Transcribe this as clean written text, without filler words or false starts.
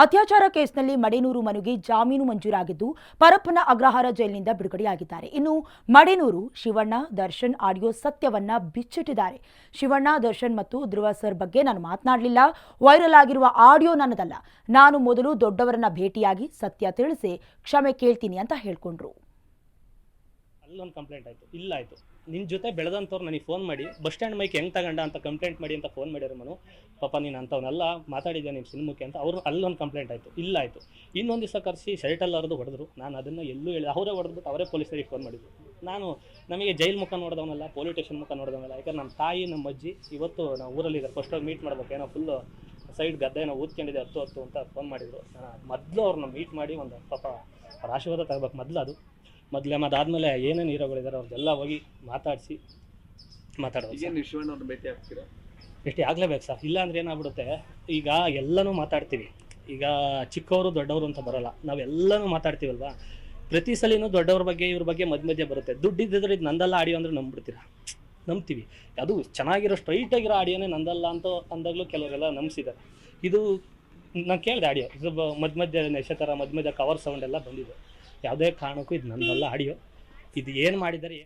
ಅತ್ಯಾಚಾರ ಕೇಸ್ನಲ್ಲಿ ಮಡೇನೂರು ಮನುಗೆ ಜಾಮೀನು ಮಂಜೂರಾಗಿದ್ದು ಪರಪ್ಪನ ಅಗ್ರಹಾರ ಜೈಲಿನಿಂದ ಬಿಡುಗಡೆಯಾಗಿದ್ದಾರೆ. ಇನ್ನು ಮಡೇನೂರು ಶಿವಣ್ಣ ದರ್ಶನ್ ಆಡಿಯೋ ಸತ್ಯವನ್ನ ಬಿಚ್ಚಿಟ್ಟಿದ್ದಾರೆ. ಶಿವಣ್ಣ ದರ್ಶನ್ ಮತ್ತು ಧ್ರುವ ಸರ್ ಬಗ್ಗೆ ನಾನು ಮಾತನಾಡಲಿಲ್ಲ. ವೈರಲ್ ಆಗಿರುವ ಆಡಿಯೋ ನನ್ನದಲ್ಲ. ನಾನು ಮೊದಲು ದೊಡ್ಡವರನ್ನ ಭೇಟಿಯಾಗಿ ಸತ್ಯ ತಿಳಿಸಿ ಕ್ಷಮೆ ಕೇಳ್ತೀನಿ ಅಂತ ಹೇಳ್ಕೊಂಡ್ರು. ಅಲ್ಲೊಂದು ಕಂಪ್ಲೇಂಟ್ ಆಯಿತು, ಇಲ್ಲ ಆಯಿತು ನಿನ್ನ ಜೊತೆ ಬೆಳೆದಂಥವ್ರು ನನಗೆ ಫೋನ್ ಮಾಡಿ ಬಸ್ ಸ್ಟ್ಯಾಂಡ್ ಮೈಕ್ ಹೆಂಗೆ ತಗೊಂಡ ಅಂತ ಕಂಪ್ಲೇಂಟ್ ಮಾಡಿ ಅಂತ ಫೋನ್ ಮಾಡಿದ್ರು. ನಾನು ಪಾಪ ನೀನು ಅಂಥವನ್ನೆಲ್ಲ ಮಾತಾಡಿದ್ದೆ ನಿಮ್ಮ ಸಿನಿಮಕ್ಕೆ ಅಂತ ಅವರು ಅಲ್ಲೊಂದು ಕಂಪ್ಲೇಂಟ್ ಆಯಿತು, ಇಲ್ಲ ಆಯಿತು. ಇನ್ನೊಂದು ದಿವಸ ಕರೆಸಿ ಶರ್ಟಲ್ಲಿ ಅವ್ರದ್ದು ಹೊಡೆದ್ರು. ನಾನು ಅದನ್ನು ಎಲ್ಲೂ ಹೇಳಿ ಅವರೇ ಹೊಡೆದ್ಬಿಟ್ಟು ಅವರೇ ಪೊಲೀಸರಿಗೆ ಫೋನ್ ಮಾಡಿದ್ರು. ನಾನು ನಮಗೆ ಜೈಲ್ ಮುಖ ನೋಡಿದವನಲ್ಲ, ಪೊಲೀಸ್ ಸ್ಟೇಷನ್ ಮುಖ ನೋಡಿದವನಲ್ಲ. ಯಾಕಂದ್ರೆ ನಮ್ಮ ತಾಯಿ ನಮ್ಮ ಅಜ್ಜಿ ಇವತ್ತು ನಾವು ಊರಲ್ಲಿದ್ದಾರೆ, ಫಸ್ಟ್ ಹೋಗಿ ಮೀಟ್ ಮಾಡ್ಬೇಕು, ಏನೋ ಫುಲ್ಲು ಸೈಡ್ ಗದ್ದೆ ಏನೋ ಊದ್ಕೊಂಡಿದೆ 10 ಅಂತ ಫೋನ್ ಮಾಡಿದರು. ಮೊದಲು ಅವ್ರನ್ನ ಮೀಟ್ ಮಾಡಿ ಒಂದು ಪಾಪ ಅವ್ರ ಆಶೀರ್ವಾದ ತಗೋಬೇಕು ಮೊದಲು. ಅದು ಮೊದಲೇ ಅದಾದಮೇಲೆ ಏನೇನು ಹೀರೋಗಳಿದ್ದಾರೆ ಅವ್ರದ್ದೆಲ್ಲ ಹೋಗಿ ಮಾತಾಡಿಸಿ ಮಾತಾಡೋದು. ಶಿವಣ್ಣವ್ರನ್ನ ಭೇಟಿ ಆಗ್ತೀರಾ? ಭೇಟಿ ಆಗಲೇಬೇಕು ಸರ್, ಇಲ್ಲ ಅಂದರೆ ಏನಾಗ್ಬಿಡುತ್ತೆ, ಈಗ ಎಲ್ಲನೂ ಮಾತಾಡ್ತೀವಿ. ಈಗ ಚಿಕ್ಕವರು ದೊಡ್ಡವರು ಅಂತ ಬರೋಲ್ಲ, ನಾವೆಲ್ಲನೂ ಮಾತಾಡ್ತೀವಲ್ವಾ. ಪ್ರತಿ ಸಲಿನೂ ದೊಡ್ಡವ್ರ ಬಗ್ಗೆ ಇವ್ರ ಬಗ್ಗೆ ಮಧ್ಯೆ ಬರುತ್ತೆ. ದುಡ್ಡಿದ್ದರೆ ಇದು ನಂದಲ್ಲ ಆಡಿಯೋ ಅಂದರೆ ನಂಬ್ಬಿಡ್ತೀರಾ, ನಂಬ್ತೀವಿ. ಅದು ಚೆನ್ನಾಗಿರೋ ಸ್ಟ್ರೈಟಾಗಿರೋ ಆಡಿಯೋನೇ ನಂದಲ್ಲ ಅಂತ ಅಂದಾಗಲೂ ಕೆಲವರೆಲ್ಲ ನಂಬಿಸಿದ್ದಾರೆ. ಇದು ನಾನು ಕೇಳಿದೆ ಆಡಿಯೋ, ಇದು ಮಧ್ಯ ನಕ್ಷತ್ರ ಮಧ್ಯ ಕವರ್ ಸೌಂಡ್ ಎಲ್ಲ ಬಂದಿದೆ. ಯಾವುದೇ ಕಾರಣಕ್ಕೂ ಇದು ನಂದಲ್ಲ ಆಡಿಯೋ. ಇದು ಏನು ಮಾಡಿದ್ದಾರೆ